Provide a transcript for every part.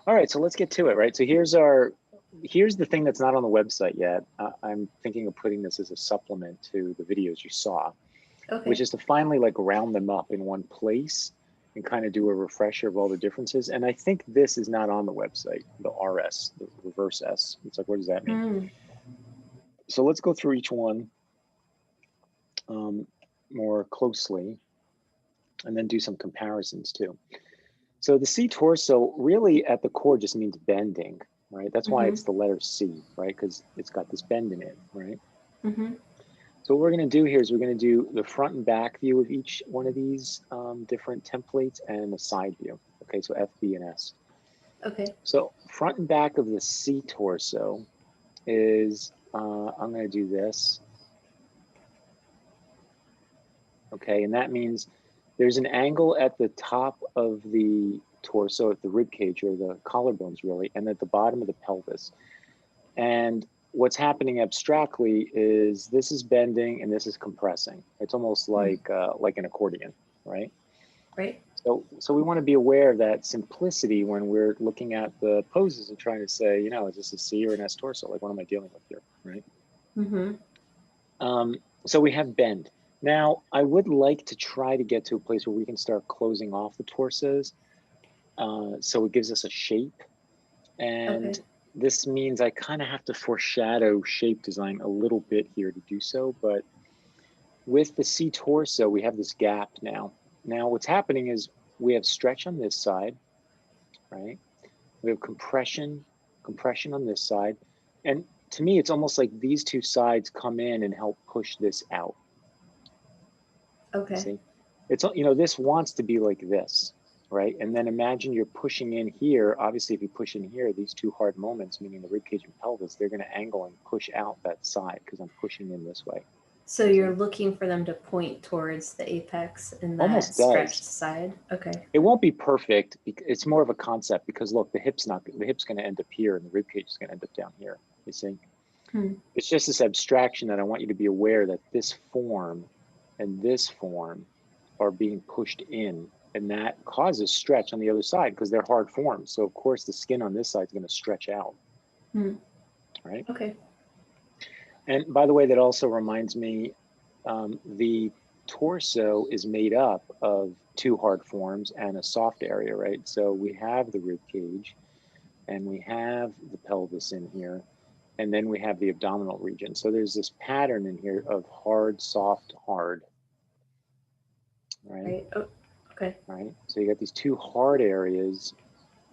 All right, so let's get to it, right? So here's the thing that's not on the website yet. I'm thinking of putting this as a supplement to the videos you saw, which Okay. is to finally like round them up in one place and kind of do a refresher of all the differences. And I think this is not on the website, the RS, the reverse S. It's like, what does that mean? Hmm. So let's go through each one more closely and then do some comparisons too. So the C torso really at the core just means bending, right? That's why Mm-hmm. it's the letter C, right? Because it's got this bend in it, right? Mm-hmm. So what we're going to do here is we're going to do the front and back view of each one of these different templates and a side view. Okay, so F, B, and S. Okay. So front and back of the C torso is, I'm going to do this. Okay, and that means there's an angle at the top of the torso, at the rib cage or the collarbones really, and at the bottom of the pelvis. And what's happening abstractly is this is bending and this is compressing. It's almost like an accordion, right? Right. So we want to be aware of that simplicity when we're looking at the poses and trying to say, you know, is this a C or an S torso? Like, what am I dealing with here, right? Mm-hmm. So we have bend. Now, I would like to try to get to a place where we can start closing off the torsos, so it gives us a shape. And Okay. this means I kind of have to foreshadow shape design a little bit here to do so. But with the C torso, we have this gap now. Now, what's happening is we have stretch on this side, right? We have compression on this side. And to me, it's almost like these two sides come in and help push this out. You Okay. see, it's, you know, this wants to be like this, right? And then imagine you're pushing in here. Obviously, if you push in here, these two hard moments, meaning the ribcage and pelvis, they're going to angle and push out that side because I'm pushing in this way. So You see, you're looking for them to point towards the apex in that almost does. stretched side. Okay. It won't be perfect. It's more of a concept because look, the hip's going to end up here and the ribcage is going to end up down here. You see, Hmm. it's just this abstraction that I want you to be aware that this form and this form are being pushed in, and that causes stretch on the other side because they're hard forms. So of course the skin on this side is going to stretch out, Hmm. right? Okay. And by the way, that also reminds me, the torso is made up of two hard forms and a soft area, right? So we have the rib cage and we have the pelvis in here, and then we have the abdominal region. So there's this pattern in here of hard, soft, hard, right? Right. Oh, okay. Right. So you got these two hard areas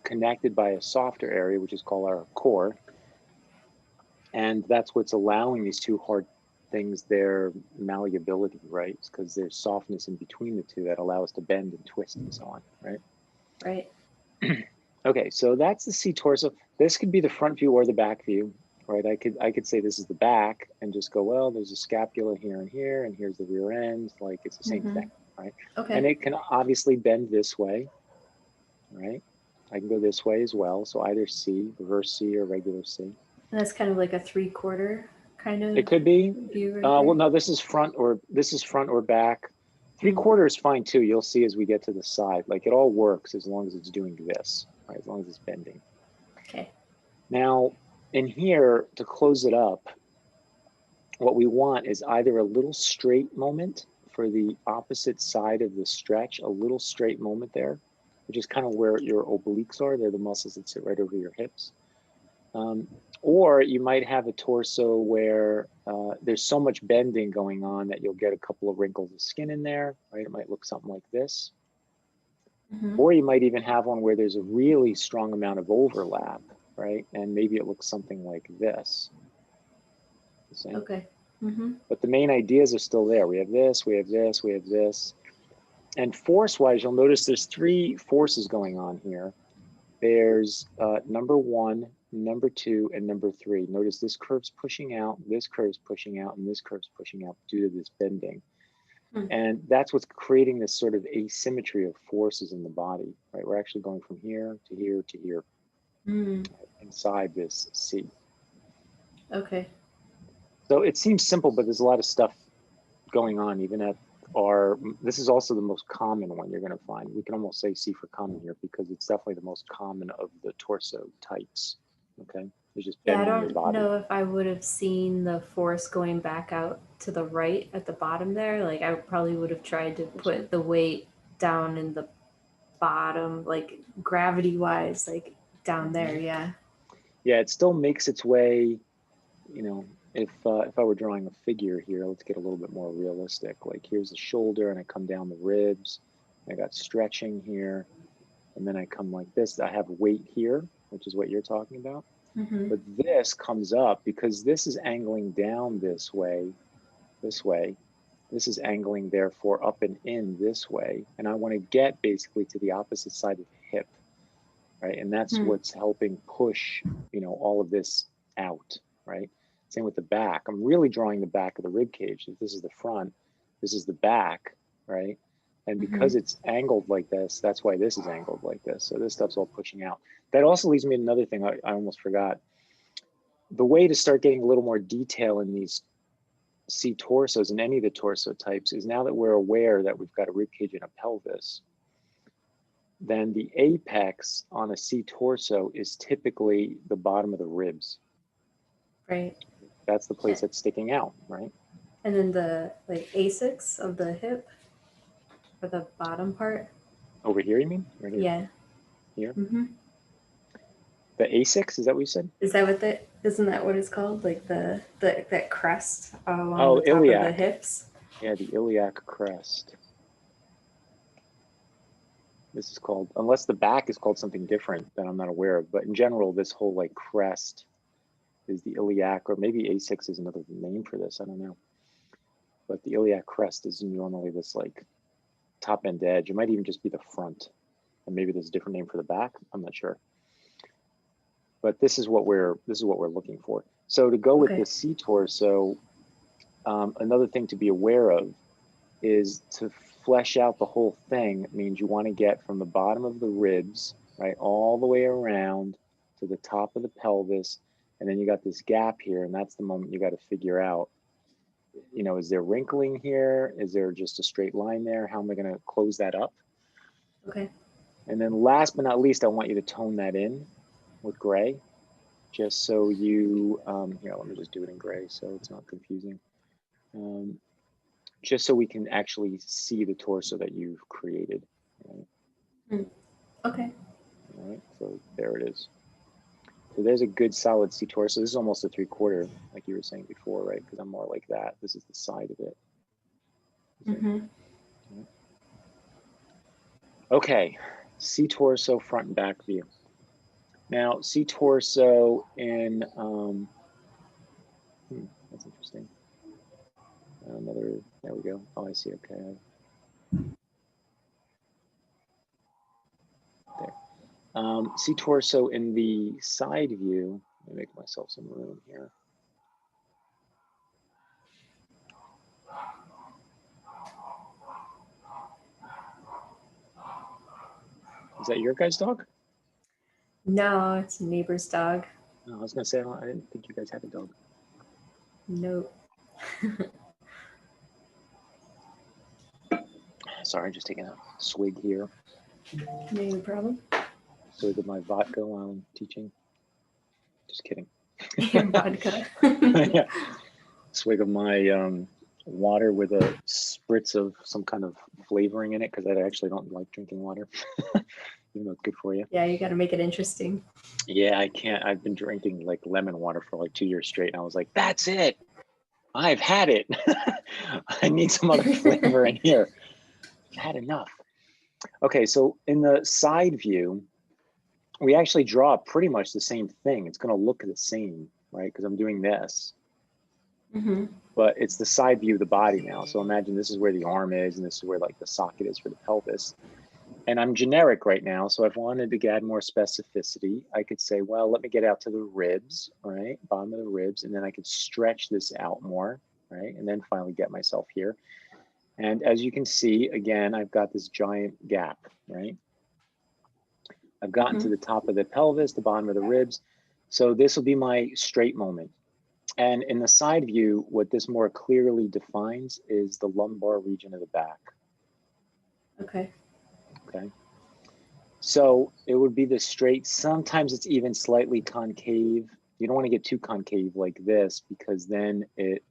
connected by a softer area, which is called our core. And that's what's allowing these two hard things their malleability, right? Because there's softness in between the two that allow us to bend and twist and so on, right? Right. Okay, so that's the C torso. This could be the front view or the back view, right? I could say this is the back and just go, well, there's a scapula here and here's the rear end. Like it's the same Mm-hmm. thing, right? And Okay. it can obviously bend this way, right? I can go this way as well. So either C, reverse C or regular C. And that's kind of like a 3/4 kind of It could be, view right well, there. no, this is front or back. Three Hmm. quarter is fine too. You'll see as we get to the side, like it all works as long as it's doing this, right? As long as it's bending. Okay. Now, in here, to close it up, what we want is either a little straight moment for the opposite side of the stretch, a little straight moment there, which is kind of where your obliques are. They're the muscles that sit right over your hips. Um, or you might have a torso where there's so much bending going on that you'll get a couple of wrinkles of skin in there, right? It might look something like this. Mm-hmm. Or you might even have one where there's a really strong amount of overlap, right? And maybe it looks something like this. See? Okay. Mm-hmm. But the main ideas are still there. We have this, we have this, we have this. And force-wise, you'll notice there's three forces going on here. There's number one, number two, and number three. Notice this curve's pushing out, this curve's pushing out, and this curve's pushing out due to this bending. Hmm. And that's what's creating this sort of asymmetry of forces in the body, right? We're actually going from here to here to here, Mm. right, inside this C. Okay. So it seems simple, but there's a lot of stuff going on even at are, this is also the most common one you're going to find. We can almost say C for common here because it's definitely the most common of the torso types. Okay, it's just Yeah, I bending your don't body. know if I would have seen the force going back out to the right at the bottom there. Like I probably would have tried to put the weight down in the bottom, like gravity wise, like down there. Yeah. Yeah, it still makes its way. You know, if I were drawing a figure here, let's get a little bit more realistic. Like here's the shoulder, and I come down the ribs. I got stretching here, and then I come like this. I have weight here, which is what you're talking about. Mm-hmm. But this comes up because this is angling down this way, this way. This is angling therefore up and in this way. And I want to get basically to the opposite side of the hip, right? And that's what's helping push, you know, all of this out, right? Same with the back. I'm really drawing the back of the rib cage. If this is the front, this is the back, right? And because it's angled like this, that's why this is angled like this. So this stuff's all pushing out. That also leads me to another thing I almost forgot. The way to start getting a little more detail in these C torsos and any of the torso types is now that we're aware that we've got a rib cage and a pelvis, then the apex on a C torso is typically the bottom of the ribs. Right. That's the place that's sticking out, right? And then the like A6 of the hip for the bottom part. Over here, you mean? Right here? Yeah. Here? Mm-hmm. The A6, is that what you said? Is that what isn't that what it's called? Like the that crest along Oh, the top of the iliac. hips? Yeah, the iliac crest. This is called, unless the back is called something different that I'm not aware of, but in general, this whole like crest is the iliac, or maybe A6 is another name for this, I don't know. But the iliac crest is normally this like top end edge. It might even just be the front. And maybe there's a different name for the back, I'm not sure. But this is what we're looking for. So to go with the C torso, another thing to be aware of is to flesh out the whole thing. It means you want to get from the bottom of the ribs, right, all the way around to the top of the pelvis, and then you got this gap here, and that's the moment you got to figure out, you know, is there wrinkling here? Is there just a straight line there? How am I going to close that up? Okay. And then last but not least, I want you to tone that in with gray, just so you, here, let me just do it in gray so it's not confusing. Just so we can actually see the torso that you've created. Right? Okay. All right, so there it is. So there's a good solid C torso. This is almost a 3/4, like you were saying before, right? Because I'm more like that. This is the side of it. Okay, C torso front and back view. Now, C torso in, that's interesting. Another, there we go. Oh, I see, okay. There. C torso in the side view. Let me make myself some room here. Is that your guys' dog? No, it's a neighbor's dog. No, I was gonna say, I didn't think you guys had a dog. Nope. Sorry, just taking a swig here. No problem. Swig of my vodka while I'm teaching. Just kidding. Your vodka. Yeah. Swig of my water with a spritz of some kind of flavoring in it, because I actually don't like drinking water, even though it's good for you. Yeah, you got to make it interesting. Yeah, I can't. I've been drinking like lemon water for like 2 years straight, and I was like, that's it. I've had it. I need some other flavor in here. I've had enough. Okay, so in the side view, we actually draw pretty much the same thing. It's going to look the same, right? Because I'm doing this. But it's the side view of the body now. So imagine this is where the arm is, and this is where like the socket is for the pelvis. And I'm generic right now, so I've wanted to add more specificity. I could say, well, let me get out to the ribs, right? Bottom of the ribs, and then I could stretch this out more, right? And then finally get myself here. And as you can see, again, I've got this giant gap, right? I've gotten to the top of the pelvis, the bottom of the ribs. So this will be my straight moment. And in the side view, what this more clearly defines is the lumbar region of the back. Okay. Okay. So it would be the straight. Sometimes it's even slightly concave. You don't want to get too concave like this because then it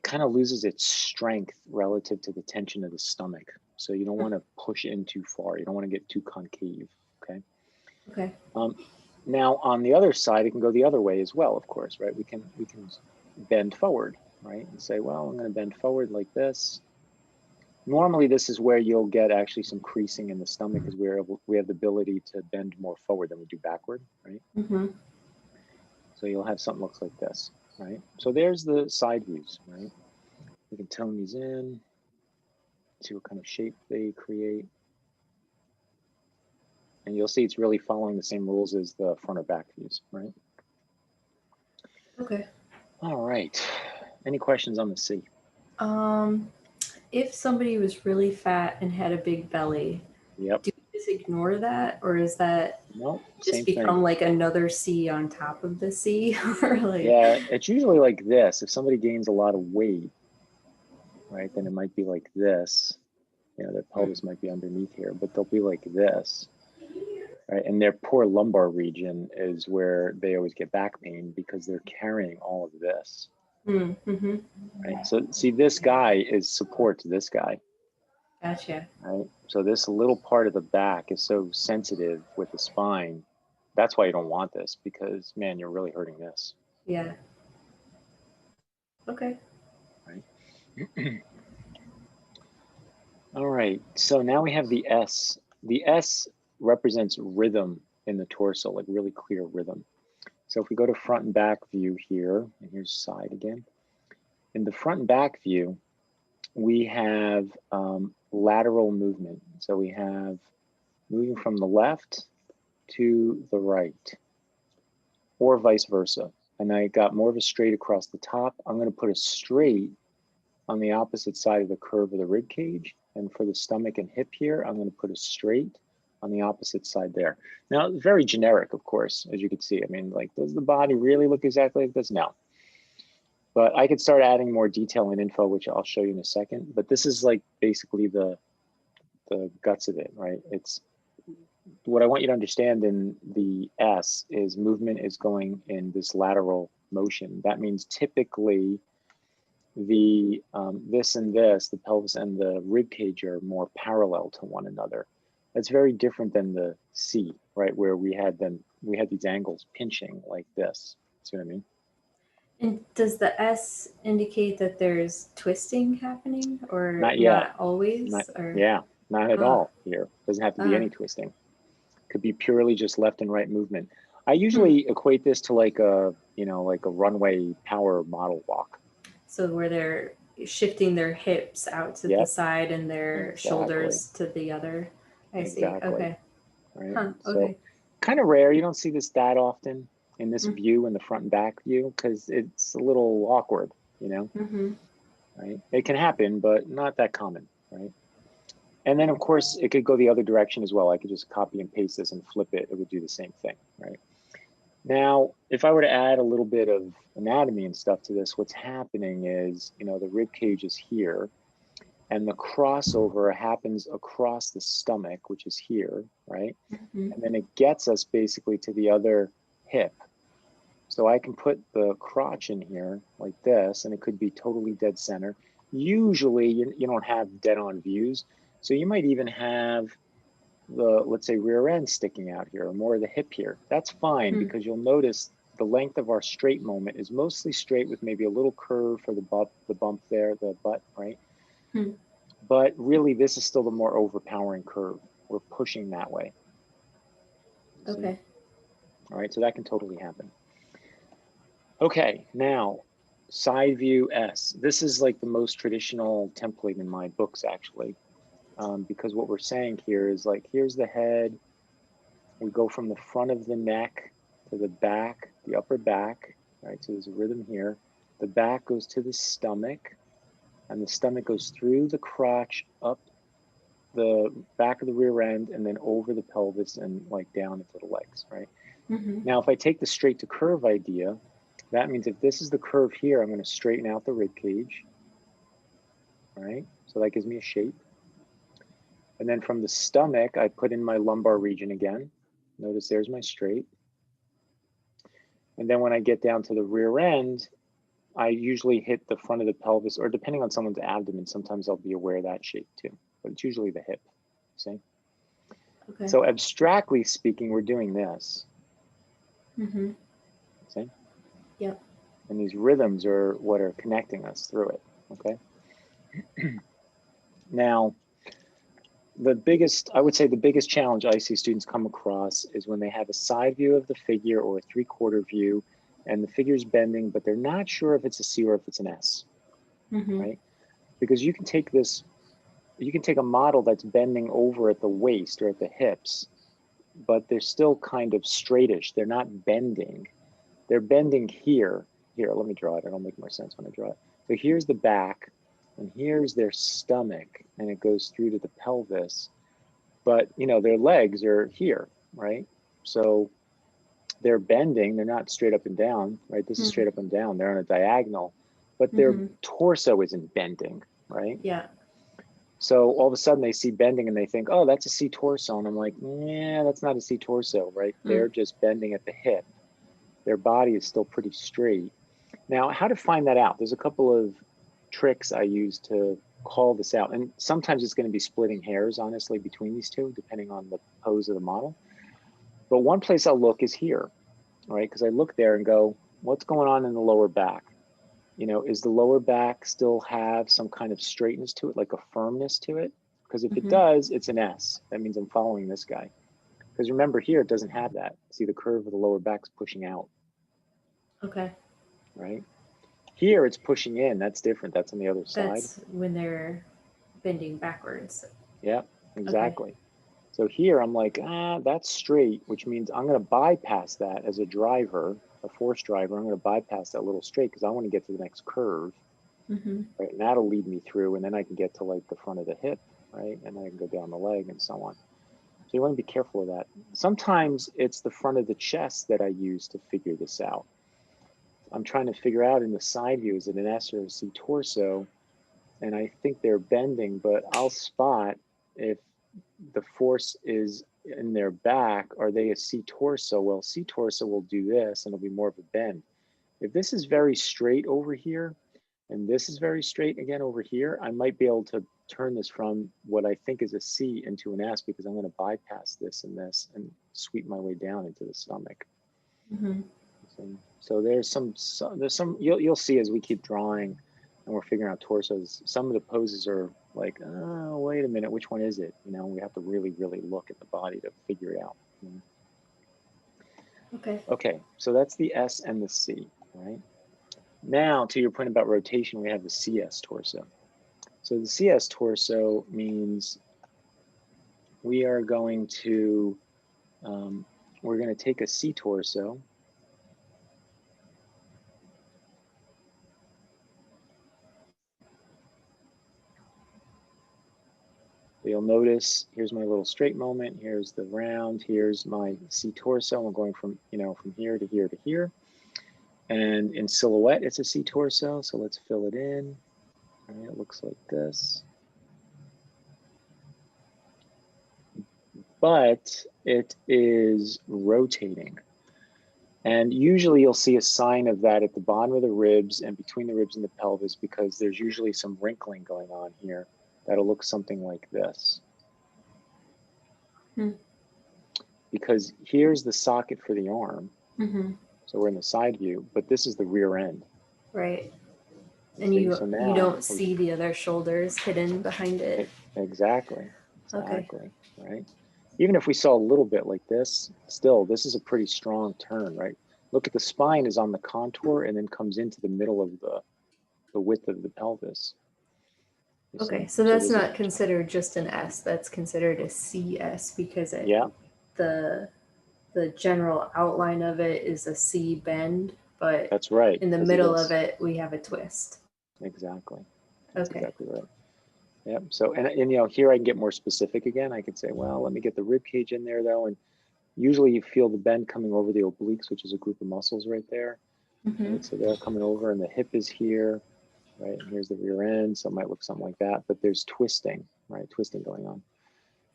kind of loses its strength relative to the tension of the stomach. So you don't want to push in too far. You don't want to get too concave. Okay. Okay. Now on the other side, it can go the other way as well, of course, right? We can bend forward, right? And say, well, I'm going to bend forward like this. Normally, this is where you'll get actually some creasing in the stomach because we have the ability to bend more forward than we do backward, right? Mm-hmm. So you'll have something looks like this, right? So there's the side views, right? We can tone these in, see what kind of shape they create. And you'll see it's really following the same rules as the front or back views, right? Okay. All right. Any questions on the C? If somebody was really fat and had a big belly, Yep. do you just ignore that, or is that No, just same become thing. like another C on top of the C? Or like, Yeah, it's usually like this. If somebody gains a lot of weight, right, then it might be like this. You know, their pelvis might be underneath here, but they'll be like this, right? And their poor lumbar region is where they always get back pain because they're carrying all of this, mm-hmm. right? So see, this guy is support to this guy, Gotcha. right? So this little part of the back is so sensitive with the spine. That's why you don't want this because, man, you're really hurting this. Yeah. Okay. Right? All right, so now we have the S. The S represents rhythm in the torso, like really clear rhythm. So if we go to front and back view here, and here's side again. In the front and back view, we have lateral movement. So we have moving from the left to the right, or vice versa. And I got more of a straight across the top. I'm going to put a straight on the opposite side of the curve of the rib cage. And for the stomach and hip here, I'm going to put a straight on the opposite side there. Now, very generic, of course, as you can see. I mean, like, does the body really look exactly like this? No. But I could start adding more detail and info, which I'll show you in a second. But this is like basically the guts of it, right? It's what I want you to understand in the S is movement is going in this lateral motion. That means typically the this and this, the pelvis and the rib cage are more parallel to one another. That's very different than the C, right? Where we had these angles pinching like this. See what I mean? And does the S indicate that there's twisting happening, or Not yet. not always? Not, Or yeah, not at all here. Doesn't have to be uh, any twisting. Could be purely just left and right movement. I usually equate this to like a, you know, like a runway power model walk. so where they're shifting their hips out to the Yep, side and their exactly, shoulders to the other. I see. exactly. Okay. Right. Huh. So Okay. kind of rare. You don't see this that often in this Mm-hmm. view, in the front and back view, because it's a little awkward, you know, Mm-hmm. right? It can happen, but not that common, right? And then, of course, it could go the other direction as well. I could just copy and paste this and flip it. It would do the same thing, right? Now, if I were to add a little bit of anatomy and stuff to this, what's happening is, you know, the rib cage is here, and the crossover happens across the stomach, which is here, right? Mm-hmm. And then it gets us basically to the other hip. So I can put the crotch in here like this, and it could be totally dead center. Usually you don't have dead on views. So you might even have the, let's say, rear end sticking out here, or more of the hip here. That's fine because you'll notice the length of our straight moment is mostly straight with maybe a little curve for the bump there, the butt, right? Mm-hmm. But really, this is still the more overpowering curve. We're pushing that way. See? Okay. All right, so that can totally happen. Okay, now side view S. This is like the most traditional template in my books, actually, because what we're saying here is like, here's the head. We go from the front of the neck to the back, the upper back, right? So there's a rhythm here. The back goes to the stomach, and the stomach goes through the crotch up the back of the rear end and then over the pelvis and like down into the legs, right? Now, if I take the straight to curve idea, that means if this is the curve here, I'm going to straighten out the rib cage, right? So that gives me a shape. And then from the stomach, I put in my lumbar region again. Notice there's my straight. And then when I get down to the rear end, I usually hit the front of the pelvis, or depending on someone's abdomen, sometimes I'll be aware of that shape too, but it's usually the hip, see? Okay. So abstractly speaking, we're doing this. See? Yep. And these rhythms are what are connecting us through it, okay? Now, I would say the biggest challenge I see students come across is when they have a side view of the figure or a 3/4 view and the figure's bending, but they're not sure if it's a C or if it's an S, right? Because you can take a model that's bending over at the waist or at the hips, but they're still kind of straightish. They're not bending. They're bending here. Here, let me draw it. It'll make more sense when I draw it. So here's the back, and here's their stomach, and it goes through to the pelvis. But, you know, their legs are here, right? So they're bending. They're not straight up and down, right? This is straight up and down. They're on a diagonal, but their torso isn't bending, right? Yeah. So all of a sudden they see bending and they think, oh, that's a C torso. And I'm like, yeah, that's not a C torso, right? They're just bending at the hip. Their body is still pretty straight. Now, how to find that out? There's a couple of tricks I use to call this out. And sometimes it's going to be splitting hairs, honestly, between these two, depending on the pose of the model. But one place I'll look is here, right? Because I look there and go, what's going on in the lower back? You know, is the lower back still have some kind of straightness to it, like a firmness to it? Because if it does, it's an S. That means I'm following this guy. Because remember here, it doesn't have that. See, the curve of the lower back's pushing out. Okay. Right? Here, it's pushing in. That's different. That's on the other side. That's when they're bending backwards. Yeah, exactly. Okay. So here, I'm like, that's straight, which means I'm going to bypass that as a driver, a force driver. I'm going to bypass that little straight because I want to get to the next curve. Right? And that'll lead me through, and then I can get to like the front of the hip, right? And then I can go down the leg and so on. So you want to be careful of that. Sometimes it's the front of the chest that I use to figure this out. I'm trying to figure out in the side view, is it an S or a C torso? And I think they're bending, but I'll spot if the force is in their back, are they a C torso? Well, C torso will do this and it'll be more of a bend. If this is very straight over here, and this is very straight again over here, I might be able to turn this from what I think is a C into an S because I'm going to bypass this and sweep my way down into the stomach. So there's some you'll see as we keep drawing and we're figuring out torsos. Some of the poses are like, oh, wait a minute, which one is it? You know, we have to really, really look at the body to figure it out. Okay. Okay, so that's the S and the C, right? Now, to your point about rotation, we have the CS torso. So the CS torso means we are going to, we're going to take a C torso. You'll notice, here's my little straight moment, here's the round, here's my C torso. I'm going from, you know, from here to here to here. And in silhouette, it's a C torso, so let's fill it in. All right, it looks like this. But it is rotating. And usually you'll see a sign of that at the bottom of the ribs and between the ribs and the pelvis because there's usually some wrinkling going on here that'll look something like this. Because here's the socket for the arm. So we're in the side view, but this is the rear end. Right. And you don't see the other shoulders hidden behind it. Exactly. Okay. Right. Even if we saw a little bit like this, still, this is a pretty strong turn, right? Look at the spine is on the contour and then comes into the middle of the width of the pelvis. Okay, so that's not considered just an S. That's considered a CS because the general outline of it is a C bend, but that's right. In the middle of it, we have a twist. Exactly. That's exactly right. Yep. So, and you know, here I can get more specific again. I could say, well, let me get the rib cage in there though. And usually you feel the bend coming over the obliques, which is a group of muscles right there. Right? So they're coming over and the hip is here, right? And here's the rear end. So it might look something like that, but there's twisting, right? Twisting going on.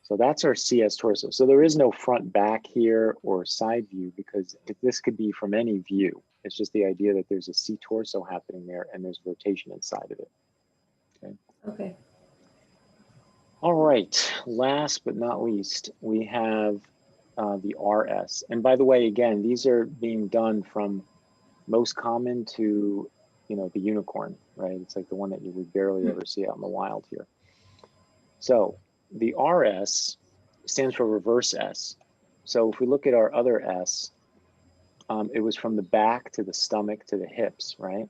So that's our CS torso. So there is no front back here or side view because this could be from any view. It's just the idea that there's a C torso happening there and there's rotation inside of it. Okay. Okay. All right. Last but not least, we have the RS. And by the way, again, these are being done from most common to, you know, the unicorn, right? It's like the one that you would barely ever see out in the wild here. So the RS stands for reverse S. So if we look at our other S, it was from the back to the stomach to the hips, right?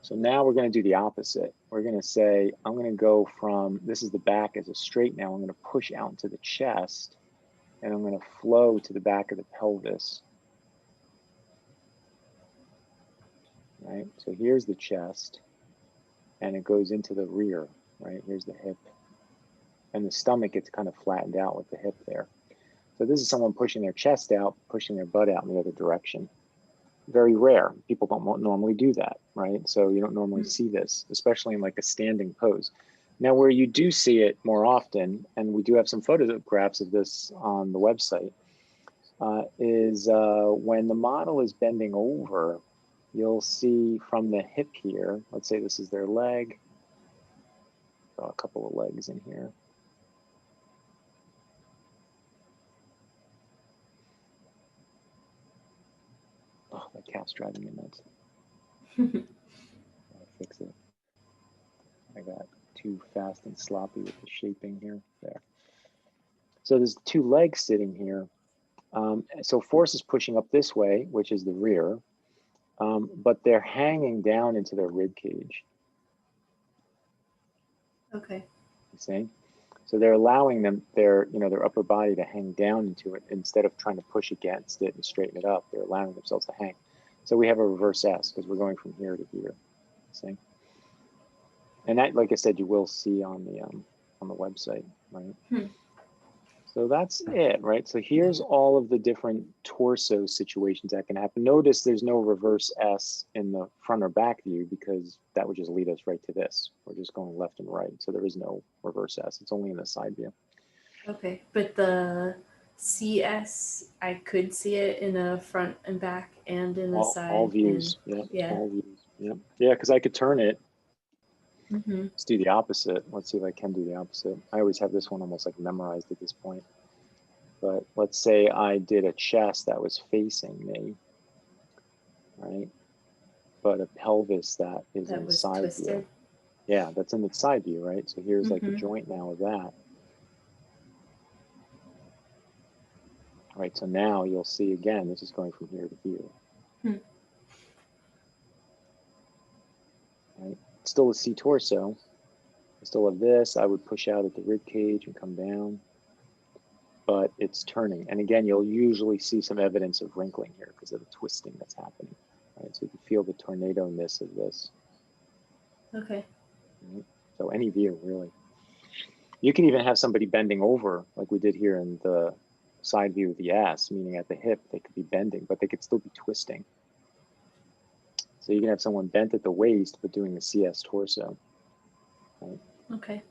So now we're going to do the opposite. We're going to say, I'm going to go from, this is the back as a straight now. I'm going to push out into the chest and I'm going to flow to the back of the pelvis. Right? So here's the chest and it goes into the rear, right? Here's the hip. And the stomach gets kind of flattened out with the hip there. So this is someone pushing their chest out, pushing their butt out in the other direction. Very rare. People don't normally do that, right? So you don't normally see this, especially in like a standing pose. Now, where you do see it more often, and we do have some photographs of this on the website, is when the model is bending over, you'll see from the hip here, let's say this is their leg, draw a couple of legs in here. Oh, that cat's driving me nuts. I'll fix it. I got too fast and sloppy with the shaping here. There. So there's two legs sitting here. So force is pushing up this way, which is the rear, but they're hanging down into their rib cage. Okay. You see? So they're allowing them their upper body to hang down into it instead of trying to push against it and straighten it up. They're allowing themselves to hang. So we have a reverse S because we're going from here to here. See? And that, like I said, you will see on the website, right? So that's it, right? So here's all of the different torso situations that can happen. Notice there's no reverse S in the front or back view because that would just lead us right to this. We're just going left and right. So there is no reverse S. It's only in the side view. Okay, but the CS, I could see it in a front and back and in the side. All views, and, yeah, all views, yeah. Yeah, because I could turn it. Let's do the opposite. Let's see if I can do the opposite. I always have this one almost like memorized at this point. But let's say I did a chest that was facing me, right? But a pelvis that is in side twisted. view. Yeah, that's in the side view, right? So here's like a joint now of that. All right, so now you'll see again, this is going from here to here. Right? Still a C torso. I still have this. I would push out at the rib cage and come down, but it's turning. And again, you'll usually see some evidence of wrinkling here because of the twisting that's happening. Right? So you can feel the tornado-ness of this. Okay. Right? So any view, really. You can even have somebody bending over, like we did here in the side view of the ass, meaning at the hip, they could be bending, but they could still be twisting. So you can have someone bent at the waist, but doing the CS torso. Right? Okay.